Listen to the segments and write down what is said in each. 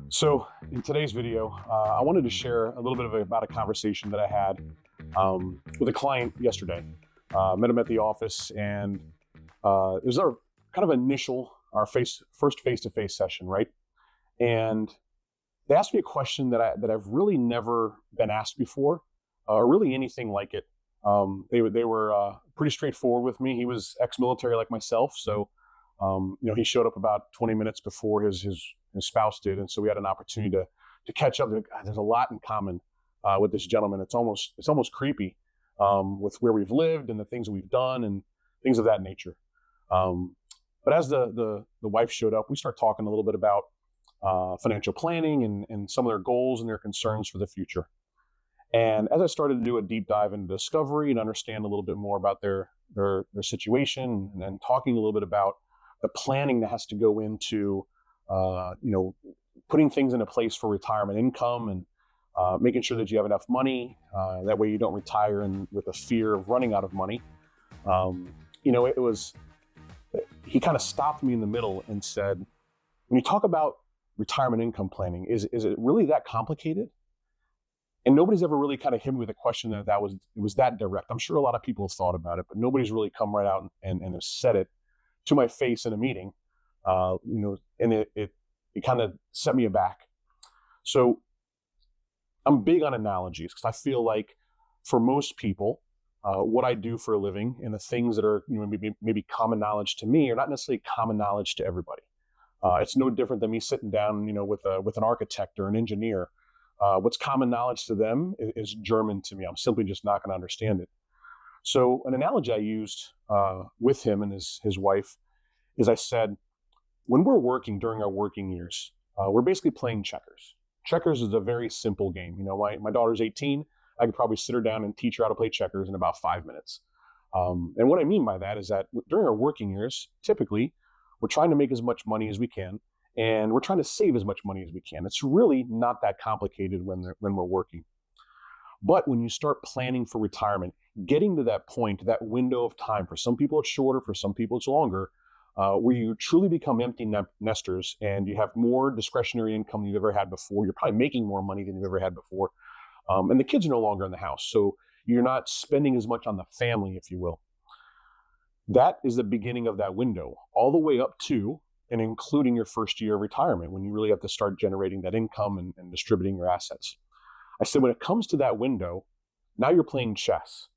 So in today's video, I wanted to share a little bit about a conversation that I had with a client yesterday. Met him at the office, and it was our kind of our first face-to-face session, right? And they asked me a question that I've really never been asked before, or really anything like it. They were pretty straightforward with me. He was ex-military like myself, so he showed up about 20 minutes before his spouse did, and so we had an opportunity to catch up. There's a lot in common with this gentleman. It's almost creepy with where we've lived and the things that we've done and things of that nature. But as the wife showed up, we start talking a little bit about financial planning and some of their goals and their concerns for the future. And as I started to do a deep dive into discovery and understand a little bit more about their situation and talking a little bit about the planning that has to go into putting things into place for retirement income and making sure that you have enough money. That way you don't retire with a fear of running out of money. He kind of stopped me in the middle and said, when you talk about retirement income planning, is it really that complicated? And nobody's ever really kind of hit me with a question it was that direct. I'm sure a lot of people have thought about it, but nobody's really come right out and has said it to my face in a meeting. And it kind of set me aback. So I'm big on analogies because I feel like for most people, what I do for a living and the things that are maybe common knowledge to me are not necessarily common knowledge to everybody. It's no different than me sitting down, with an architect or an engineer. What's common knowledge to them is German to me. I'm simply just not going to understand it. So an analogy I used with him and his wife is I said, when we're working during our working years, we're basically playing checkers. Checkers is a very simple game. My daughter's 18. I could probably sit her down and teach her how to play checkers in about 5 minutes. And what I mean by that is that during our working years, typically, we're trying to make as much money as we can, and we're trying to save as much money as we can. It's really not that complicated when we're working. But when you start planning for retirement, getting to that point, that window of time, for some people it's shorter, for some people it's longer, where you truly become empty nesters and you have more discretionary income than you've ever had before. You're probably making more money than you've ever had before. And the kids are no longer in the house. So you're not spending as much on the family, if you will. That is the beginning of that window, all the way up to and including your first year of retirement, when you really have to start generating that income and distributing your assets. I said, when it comes to that window, now you're playing chess,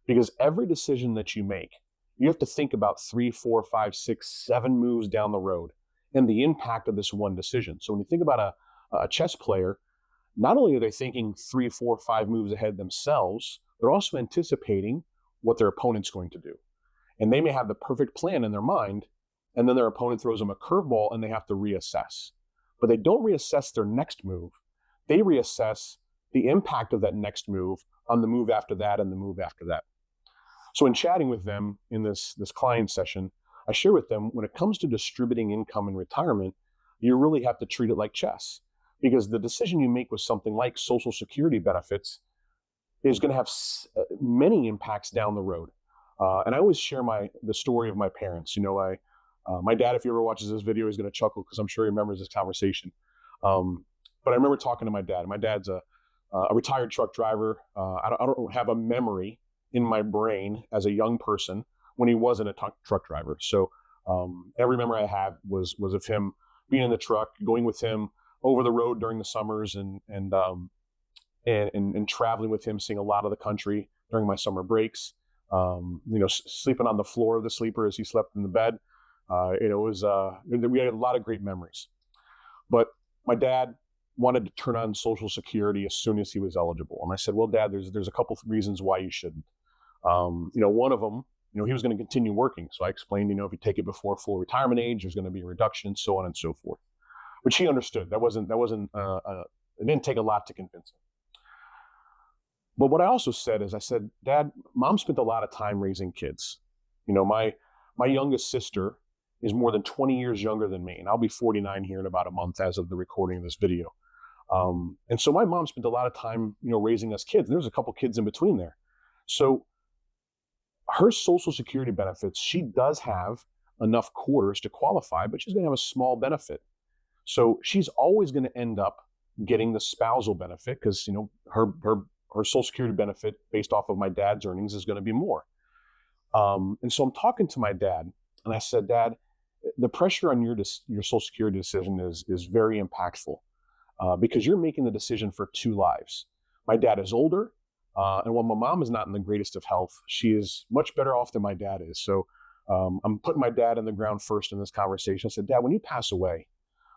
because every decision that you make, you have to think about 3, 4, 5, 6, 7 moves down the road and the impact of this one decision. So when you think about a chess player, not only are they thinking 3, 4, 5 moves ahead themselves, they're also anticipating what their opponent's going to do. And they may have the perfect plan in their mind, and then their opponent throws them a curveball and they have to reassess. But they don't reassess their next move. They reassess the impact of that next move on the move after that and the move after that. So in chatting with them in this client session, I share with them, when it comes to distributing income in retirement, you really have to treat it like chess, because the decision you make with something like Social Security benefits is going to have many impacts down the road. And I always share the story of my parents. My dad, if he ever watches this video, he's going to chuckle because I'm sure he remembers this conversation. But I remember talking to my dad. My dad's a retired truck driver. I don't have a memory in my brain as a young person when he wasn't a truck driver. So every memory I have was of him being in the truck, going with him over the road during the summers and traveling with him, seeing a lot of the country during my summer breaks. Sleeping on the floor of the sleeper as he slept in the bed. We had a lot of great memories. But my dad wanted to turn on Social Security as soon as he was eligible. And I said, well, Dad, there's a couple of reasons why you shouldn't. One of them, he was going to continue working. So I explained, if you take it before full retirement age, there's going to be a reduction, so on and so forth. Which he understood. It didn't take a lot to convince him. But what I also said is, I said, Dad, Mom spent a lot of time raising kids. My youngest sister is more than 20 years younger than me, and I'll be 49 here in about a month as of the recording of this video. And so my mom spent a lot of time, raising us kids. And there's a couple kids in between there. So her Social Security benefits, she does have enough quarters to qualify, but she's going to have a small benefit. So she's always going to end up getting the spousal benefit because, her Social Security benefit based off of my dad's earnings is going to be more. And so I'm talking to my dad, and I said, Dad, the pressure on your Social Security decision is very impactful because you're making the decision for two lives. My dad is older, and while my mom is not in the greatest of health, she is much better off than my dad is. So I'm putting my dad in the ground first in this conversation. I said, Dad, when you pass away,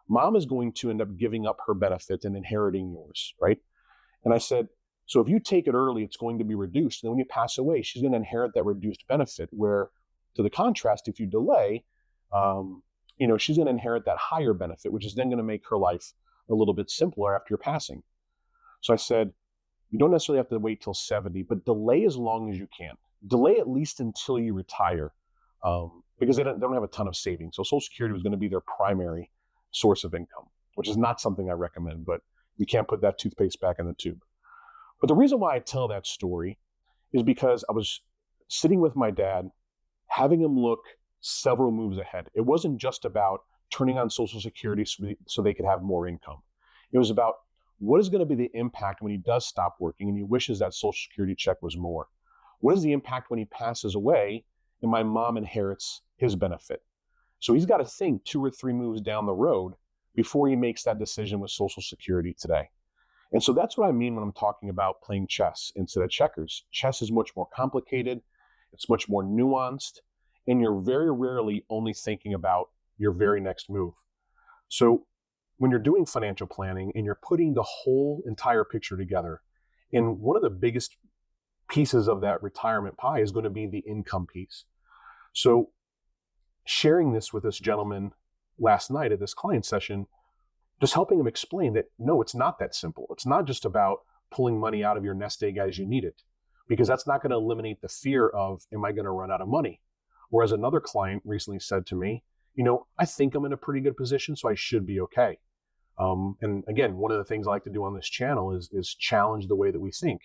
Mom is going to end up giving up her benefit and inheriting yours, right? And I said, so if you take it early, it's going to be reduced. And then when you pass away, she's going to inherit that reduced benefit. Where, to the contrast, if you delay, she's going to inherit that higher benefit, which is then going to make her life a little bit simpler after your passing. So I said, you don't necessarily have to wait till 70, but delay as long as you can. Delay at least until you retire, because they don't have a ton of savings. So Social Security was going to be their primary source of income, which is not something I recommend, but you can't put that toothpaste back in the tube. But the reason why I tell that story is because I was sitting with my dad, having him look several moves ahead. It wasn't just about turning on Social Security so they could have more income. It was about what is going to be the impact when he does stop working and he wishes that Social Security check was more. What is the impact when he passes away and my mom inherits his benefit? So he's got to think 2 or 3 moves down the road before he makes that decision with Social Security today. And so that's what I mean when I'm talking about playing chess instead of checkers. Chess is much more complicated, it's much more nuanced, and you're very rarely only thinking about your very next move. So when you're doing financial planning and you're putting the whole entire picture together, and one of the biggest pieces of that retirement pie is going to be the income piece. So sharing this with this gentleman last night at this client session, just helping him explain that, no, it's not that simple. It's not just about pulling money out of your nest egg as you need it, because that's not going to eliminate the fear of, am I going to run out of money? Whereas another client recently said to me, I think I'm in a pretty good position, so I should be okay. And again, one of the things I like to do on this channel is challenge the way that we think.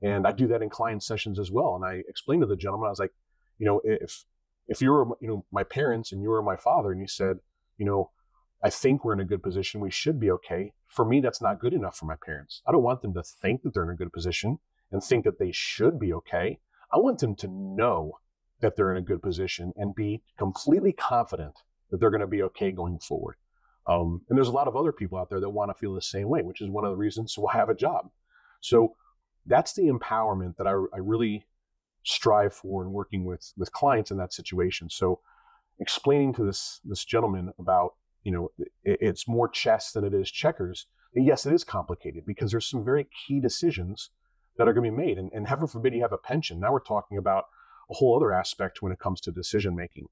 And I do that in client sessions as well. And I explained to the gentleman, I was like, if you were, my parents and you were my father, and you said, I think we're in a good position, we should be okay. For me, that's not good enough for my parents. I don't want them to think that they're in a good position and think that they should be okay. I want them to know that they're in a good position and be completely confident that they're going to be okay going forward. And there's a lot of other people out there that want to feel the same way, which is one of the reasons why I have a job. So that's the empowerment that I really strive for in working with clients in that situation. So explaining to this gentleman about, it's more chess than it is checkers. And yes, it is complicated because there's some very key decisions that are going to be made. And heaven forbid you have a pension. Now we're talking about a whole other aspect when it comes to decision making.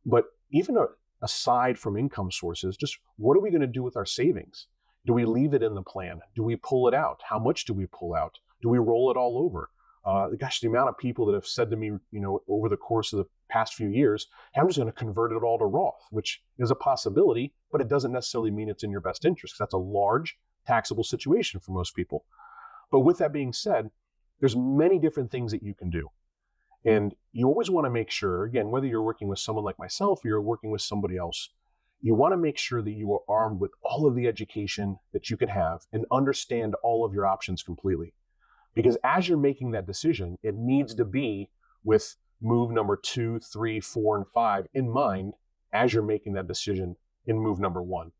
But even aside from income sources, just what are we going to do with our savings? Do we leave it in the plan? Do we pull it out? How much do we pull out? Do we roll it all over? The amount of people that have said to me, over the course of the past few years, hey, I'm just going to convert it all to Roth, which is a possibility, but it doesn't necessarily mean it's in your best interest. That's a large taxable situation for most people. But with that being said, there's many different things that you can do. And you always want to make sure, again, whether you're working with someone like myself or you're working with somebody else, you want to make sure that you are armed with all of the education that you can have and understand all of your options completely. Because as you're making that decision, it needs to be with move number 2, 3, 4, and 5 in mind as you're making that decision in move number 1.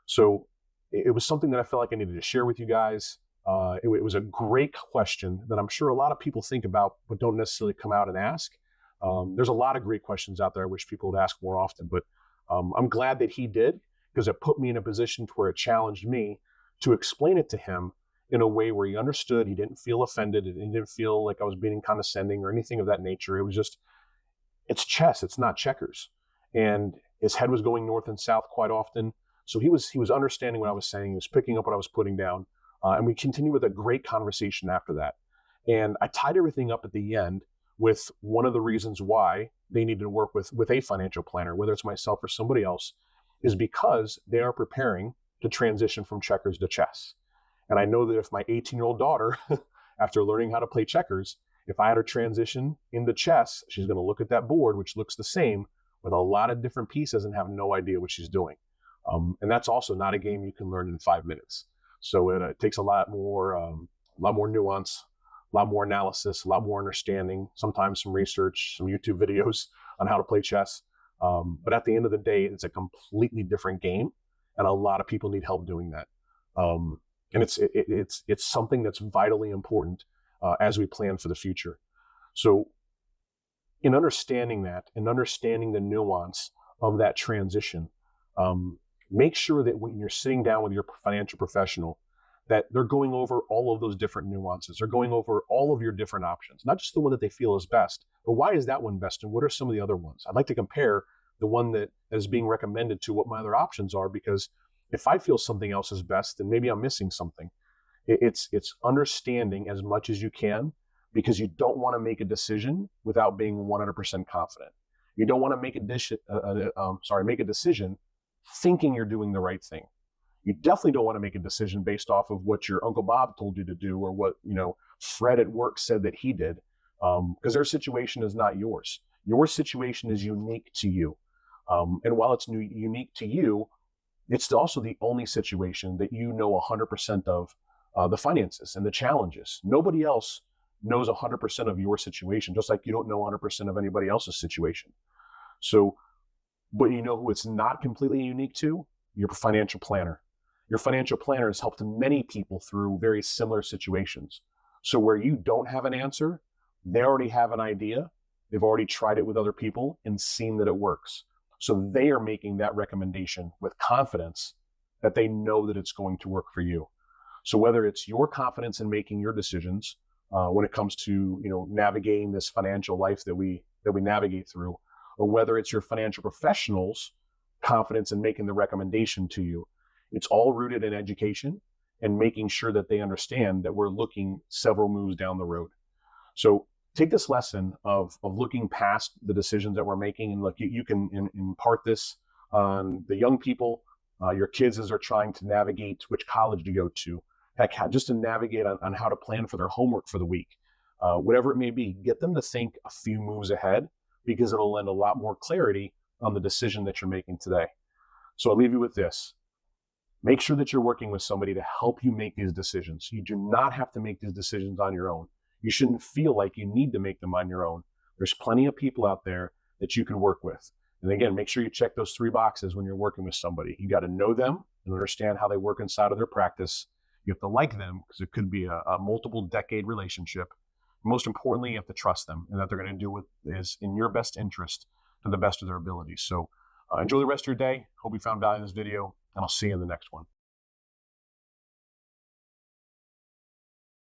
So it was something that I felt like I needed to share with you guys. It was a great question that I'm sure a lot of people think about, but don't necessarily come out and ask. There's a lot of great questions out there I wish people would ask more often, but I'm glad that he did, because it put me in a position to where it challenged me to explain it to him in a way where he understood, he didn't feel offended, and he didn't feel like I was being condescending or anything of that nature. It was just, it's chess, it's not checkers. And his head was going north and south quite often. So he was understanding what I was saying, he was picking up what I was putting down. And we continued with a great conversation after that. And I tied everything up at the end with one of the reasons why they needed to work with a financial planner, whether it's myself or somebody else, is because they are preparing to transition from checkers to chess. And I know that if my 18-year-old daughter, after learning how to play checkers, if I had her transition into chess, she's going to look at that board, which looks the same, with a lot of different pieces and have no idea what she's doing. And that's also not a game you can learn in 5 minutes. So it takes a lot more nuance, a lot more analysis, a lot more understanding, sometimes some research, some YouTube videos on how to play chess. But at the end of the day, it's a completely different game, and a lot of people need help doing that. And it's something that's vitally important as we plan for the future. So in understanding that and understanding the nuance of that transition, make sure that when you're sitting down with your financial professional, that they're going over all of those different nuances. They're going over all of your different options, not just the one that they feel is best, but why is that one best and what are some of the other ones? I'd like to compare the one that is being recommended to what my other options are, because if I feel something else is best, then maybe I'm missing something. It's understanding as much as you can, because you don't want to make a decision without being 100% confident. You don't want to make a decision thinking you're doing the right thing. You definitely don't want to make a decision based off of what your Uncle Bob told you to do, or what Fred at work said that he did, because their situation is not yours. Your situation is unique to you, and while it's unique to you, it's also the only situation that you know 100% of the finances and the challenges. Nobody else knows 100% of your situation, just like you don't know 100% of anybody else's situation. So, but you know who it's not completely unique to? Your financial planner. Your financial planner has helped many people through very similar situations. So where you don't have an answer, they already have an idea. They've already tried it with other people and seen that it works. So they are making that recommendation with confidence that they know that it's going to work for you. So whether it's your confidence in making your decisions when it comes to navigating this financial life that we navigate through, or whether it's your financial professionals' confidence in making the recommendation to you, it's all rooted in education and making sure that they understand that we're looking several moves down the road. So take this lesson of looking past the decisions that we're making, and look, you can impart this on the young people, your kids as they're trying to navigate which college to go to, heck, just to navigate on how to plan for their homework for the week. Whatever it may be, get them to think a few moves ahead, because it'll lend a lot more clarity on the decision that you're making today. So I'll leave you with this. Make sure that you're working with somebody to help you make these decisions. You do not have to make these decisions on your own. You shouldn't feel like you need to make them on your own. There's plenty of people out there that you can work with. And again, make sure you check those 3 boxes when you're working with somebody. You got to know them and understand how they work inside of their practice. You have to like them, because it could be a multiple decade relationship. Most importantly, you have to trust them, and that they're going to do what is in your best interest to the best of their abilities. So enjoy the rest of your day. Hope you found value in this video, and I'll see you in the next one.